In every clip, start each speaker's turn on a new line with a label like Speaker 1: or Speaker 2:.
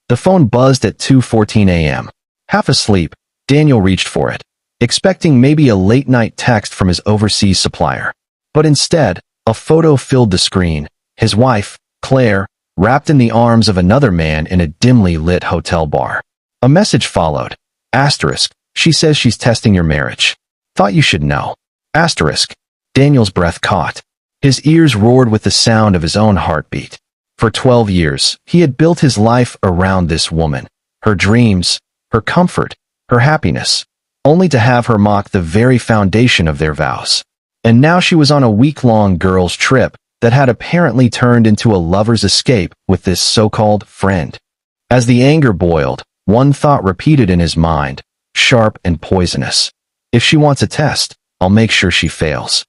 Speaker 1: The phone buzzed at 2:14 a.m. Half asleep, Daniel reached for it, expecting maybe a late-night text from his overseas supplier. But instead, a photo filled the screen, his wife, Claire, wrapped in the arms of another man in a dimly lit hotel bar. A message followed. Asterisk, she says she's testing your marriage. Thought you should know. Asterisk. Daniel's breath caught. His ears roared with the sound of his own heartbeat. For 12 years, he had built his life around this woman, her dreams, her comfort, her happiness, only to have her mock the very foundation of their vows. And now she was on a week-long girls' trip that had apparently turned into a lover's escape with this so-called friend. As the anger boiled, one thought repeated in his mind, sharp and poisonous. If she wants a test, I'll make sure she fails.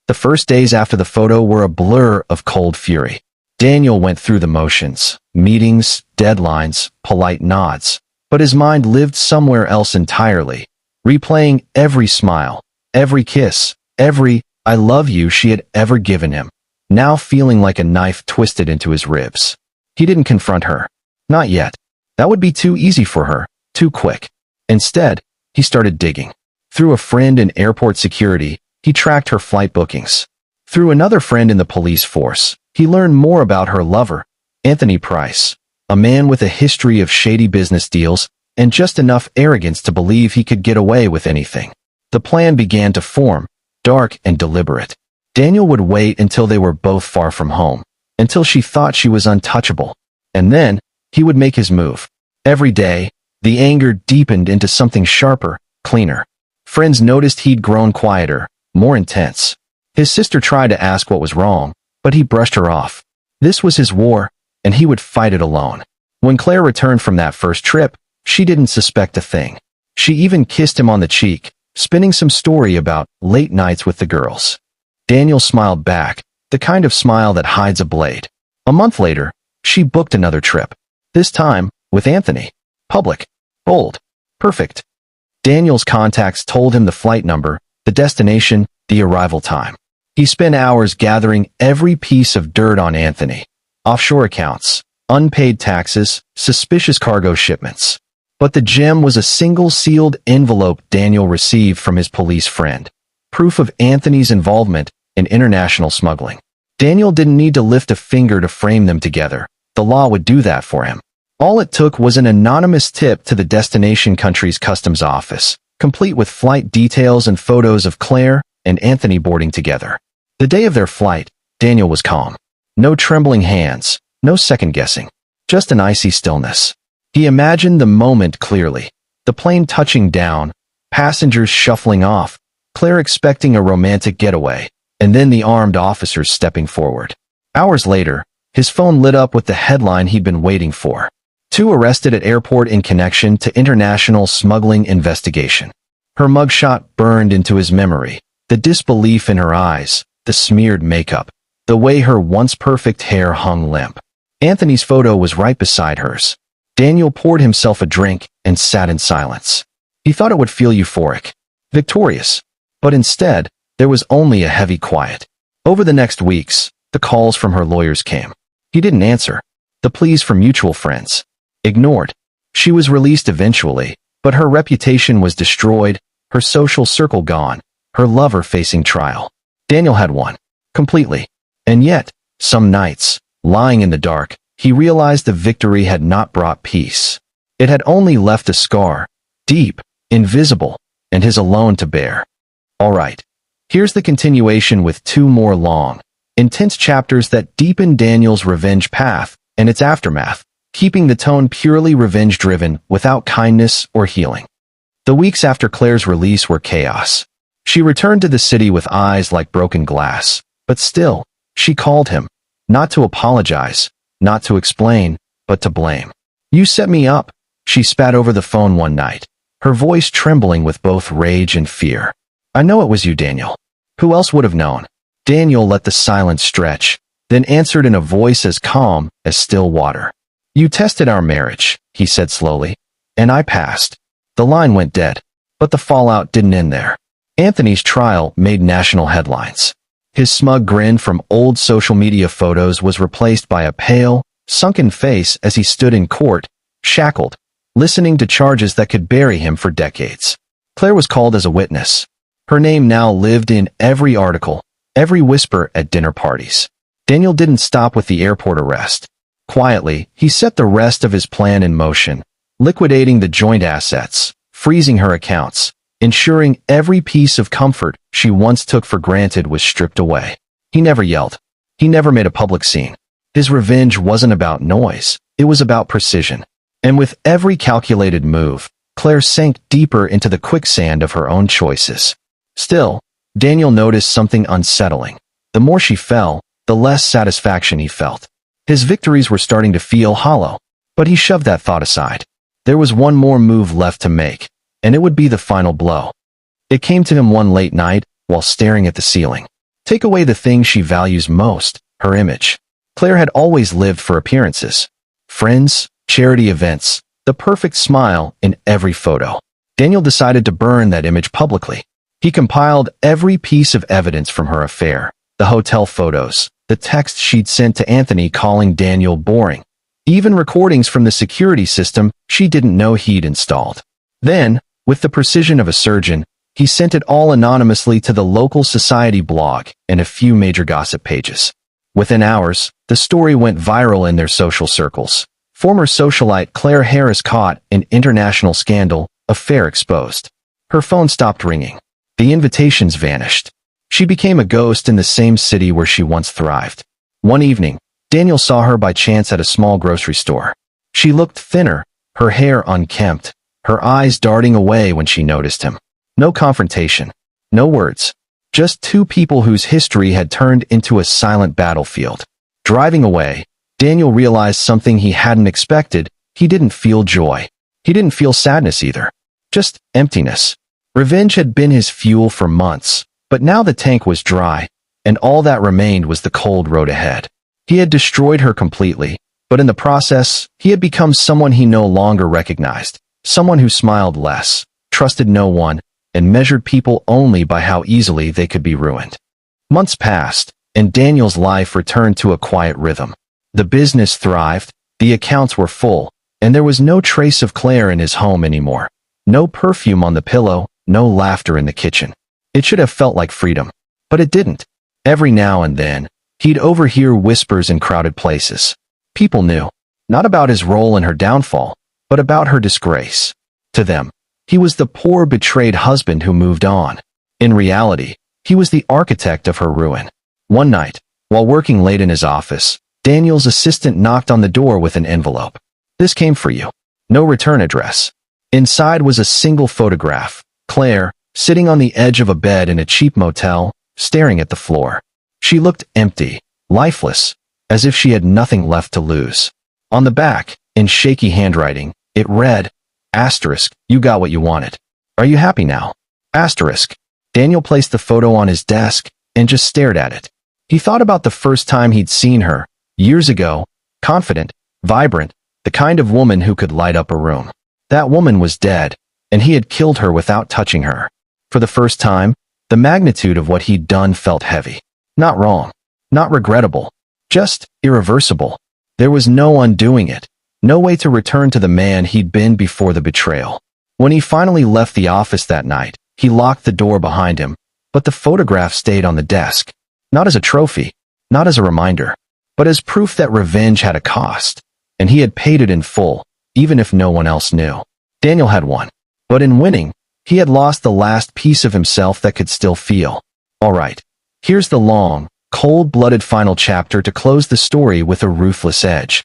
Speaker 1: The first days after the photo were a blur of cold fury. Daniel went through the motions, meetings, deadlines, polite nods, but his mind lived somewhere else entirely, replaying every smile, every kiss, every "I love you" she had ever given him, now feeling like a knife twisted into his ribs. He didn't confront her. Not yet. That would be too easy for her, too quick. Instead, he started digging. Through a friend in airport security, he tracked her flight bookings. Through another friend in the police force, he learned more about her lover, Anthony Price, a man with a history of shady business deals and just enough arrogance to believe he could get away with anything. The plan began to form, dark and deliberate. Daniel would wait until they were both far from home, until she thought she was untouchable, and then he would make his move. Every day, the anger deepened into something sharper, cleaner. Friends noticed he'd grown quieter, more intense. His sister tried to ask what was wrong, but he brushed her off. This was his war, and he would fight it alone. When Claire returned from that first trip, she didn't suspect a thing. She even kissed him on the cheek, spinning some story about late nights with the girls. Daniel smiled back, the kind of smile that hides a blade. A month later, she booked another trip. This time, with Anthony. Public. Bold. Perfect. Daniel's contacts told him the flight number, the destination, the arrival time. He spent hours gathering every piece of dirt on Anthony. Offshore accounts, unpaid taxes, suspicious cargo shipments. But the gem was a single sealed envelope Daniel received from his police friend. Proof of Anthony's involvement in international smuggling. Daniel didn't need to lift a finger to frame them together. The law would do that for him. All it took was an anonymous tip to the destination country's customs office, complete with flight details and photos of Claire and Anthony boarding together. The day of their flight, Daniel was calm. No trembling hands, no second-guessing, just an icy stillness. He imagined the moment clearly, the plane touching down, passengers shuffling off, Claire expecting a romantic getaway, and then the armed officers stepping forward. Hours later, his phone lit up with the headline he'd been waiting for. 2 arrested at airport in connection to international smuggling investigation. Her mugshot burned into his memory, the disbelief in her eyes, the smeared makeup, the way her once perfect hair hung limp. Anthony's photo was right beside hers. Daniel poured himself a drink and sat in silence. He thought it would feel euphoric, victorious. But instead, there was only a heavy quiet. Over the next weeks, the calls from her lawyers came. He didn't answer. The pleas from mutual friends. Ignored. She was released eventually, but her reputation was destroyed, her social circle gone, her lover facing trial. Daniel had won. Completely. And yet, some nights, lying in the dark, he realized the victory had not brought peace. It had only left a scar, deep, invisible, and his alone to bear. All right. Here's the continuation with 2 more long, intense chapters that deepen Daniel's revenge path and its aftermath, keeping the tone purely revenge-driven without kindness or healing. The weeks after Claire's release were chaos. She returned to the city with eyes like broken glass, but still, she called him, not to apologize, not to explain, but to blame. "You set me up," she spat over the phone one night, her voice trembling with both rage and fear. "I know it was you, Daniel. Who else would have known?" Daniel let the silence stretch, then answered in a voice as calm as still water. "You tested our marriage," he said slowly, "and I passed." The line went dead, but the fallout didn't end there. Anthony's trial made national headlines. His smug grin from old social media photos was replaced by a pale, sunken face as he stood in court, shackled, listening to charges that could bury him for decades. Claire was called as a witness. Her name now lived in every article, every whisper at dinner parties. Daniel didn't stop with the airport arrest. Quietly, he set the rest of his plan in motion, liquidating the joint assets, freezing her accounts, ensuring every piece of comfort she once took for granted was stripped away. He never yelled. He never made a public scene. His revenge wasn't about noise. It was about precision. And with every calculated move, Claire sank deeper into the quicksand of her own choices. Still, Daniel noticed something unsettling. The more she fell, the less satisfaction he felt. His victories were starting to feel hollow, but he shoved that thought aside. There was one more move left to make, and it would be the final blow. It came to him one late night while staring at the ceiling. Take away the thing she values most, her image. Claire had always lived for appearances. Friends, charity events, the perfect smile in every photo. Daniel decided to burn that image publicly. He compiled every piece of evidence from her affair, the hotel photos, the text she'd sent to Anthony calling Daniel boring, even recordings from the security system she didn't know he'd installed. Then, with the precision of a surgeon, he sent it all anonymously to the local society blog and a few major gossip pages. Within hours, the story went viral in their social circles. Former socialite Claire Harris caught in international scandal, affair exposed. Her phone stopped ringing. The invitations vanished. She became a ghost in the same city where she once thrived. One evening, Daniel saw her by chance at a small grocery store. She looked thinner, her hair unkempt, her eyes darting away when she noticed him. No confrontation. No words. Just two people whose history had turned into a silent battlefield. Driving away, Daniel realized something he hadn't expected. He didn't feel joy. He didn't feel sadness either. Just emptiness. Revenge had been his fuel for months, but now the tank was dry, and all that remained was the cold road ahead. He had destroyed her completely, but in the process, he had become someone he no longer recognized. Someone who smiled less, trusted no one, and measured people only by how easily they could be ruined. Months passed, and Daniel's life returned to a quiet rhythm. The business thrived, the accounts were full, and there was no trace of Claire in his home anymore. No perfume on the pillow, no laughter in the kitchen. It should have felt like freedom, but it didn't. Every now and then, he'd overhear whispers in crowded places. People knew, not about his role in her downfall, but about her disgrace. To them, he was the poor betrayed husband who moved on. In reality, he was the architect of her ruin. One night, while working late in his office, Daniel's assistant knocked on the door with an envelope. "This came for you." No return address. Inside was a single photograph. Claire, sitting on the edge of a bed in a cheap motel, staring at the floor. She looked empty, lifeless, as if she had nothing left to lose. On the back, in shaky handwriting, it read, Asterisk, you got what you wanted. Are you happy now? Asterisk. Daniel placed the photo on his desk and just stared at it. He thought about the first time he'd seen her, years ago, confident, vibrant, the kind of woman who could light up a room. That woman was dead, and he had killed her without touching her. For the first time, the magnitude of what he'd done felt heavy. Not wrong, not regrettable, just irreversible. There was no undoing it, no way to return to the man he'd been before the betrayal. When he finally left the office that night, he locked the door behind him, but the photograph stayed on the desk. Not as a trophy, not as a reminder, but as proof that revenge had a cost, and he had paid it in full, even if no one else knew. Daniel had won, but in winning, he had lost the last piece of himself that could still feel. All right, here's the long, cold-blooded final chapter to close the story with a ruthless edge.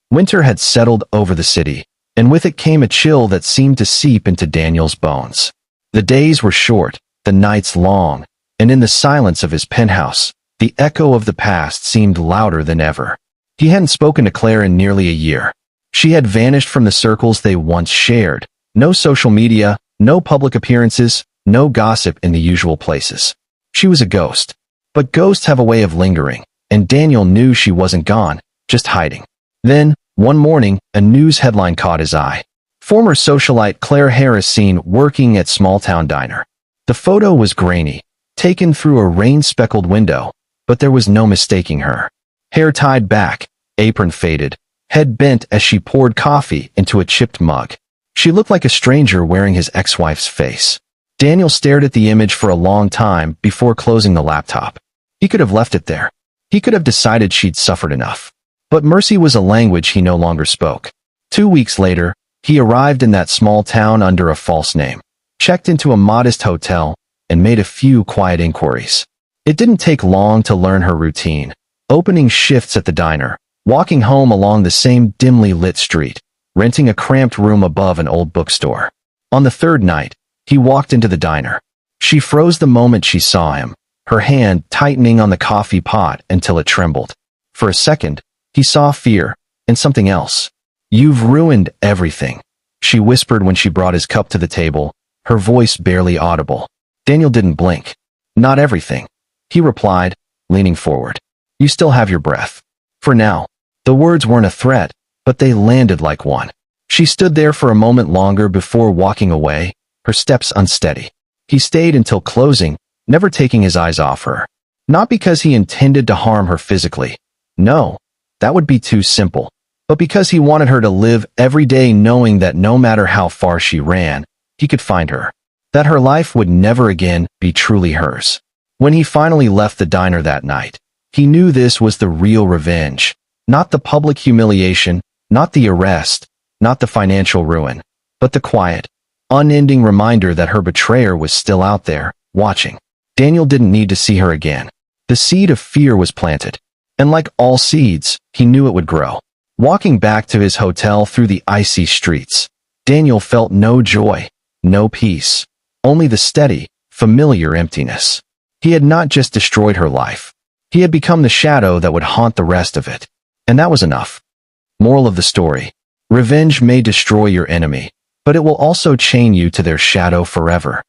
Speaker 1: Winter had settled over the city, and with it came a chill that seemed to seep into Daniel's bones. The days were short, the nights long, and in the silence of his penthouse, the echo of the past seemed louder than ever. He hadn't spoken to Claire in nearly a year. She had vanished from the circles they once shared. No social media, no public appearances, no gossip in the usual places. She was a ghost. But ghosts have a way of lingering, and Daniel knew she wasn't gone, just hiding. Then, one morning, a news headline caught his eye. Former socialite Claire Harris seen working at small-town diner. The photo was grainy, taken through a rain-speckled window, but there was no mistaking her. Hair tied back, apron faded, head bent as she poured coffee into a chipped mug. She looked like a stranger wearing his ex-wife's face. Daniel stared at the image for a long time before closing the laptop. He could have left it there. He could have decided she'd suffered enough. But mercy was a language he no longer spoke. 2 weeks later, he arrived in that small town under a false name, checked into a modest hotel, and made a few quiet inquiries. It didn't take long to learn her routine, opening shifts at the diner, walking home along the same dimly lit street, renting a cramped room above an old bookstore. On the third night, he walked into the diner. She froze the moment she saw him, her hand tightening on the coffee pot until it trembled. For a second, he saw fear and something else. "You've ruined everything," she whispered when she brought his cup to the table, her voice barely audible. Daniel didn't blink. "Not everything," he replied, leaning forward. "You still have your breath. For now." The words weren't a threat, but they landed like one. She stood there for a moment longer before walking away, her steps unsteady. He stayed until closing, never taking his eyes off her. Not because he intended to harm her physically. No, that would be too simple. But because he wanted her to live every day knowing that no matter how far she ran, he could find her. That her life would never again be truly hers. When he finally left the diner that night, he knew this was the real revenge. Not the public humiliation, not the arrest, not the financial ruin, but the quiet, unending reminder that her betrayer was still out there, watching. Daniel didn't need to see her again. The seed of fear was planted. And like all seeds, he knew it would grow. Walking back to his hotel through the icy streets, Daniel felt no joy, no peace, only the steady, familiar emptiness. He had not just destroyed her life. He had become the shadow that would haunt the rest of it. And that was enough. Moral of the story: revenge may destroy your enemy, but it will also chain you to their shadow forever.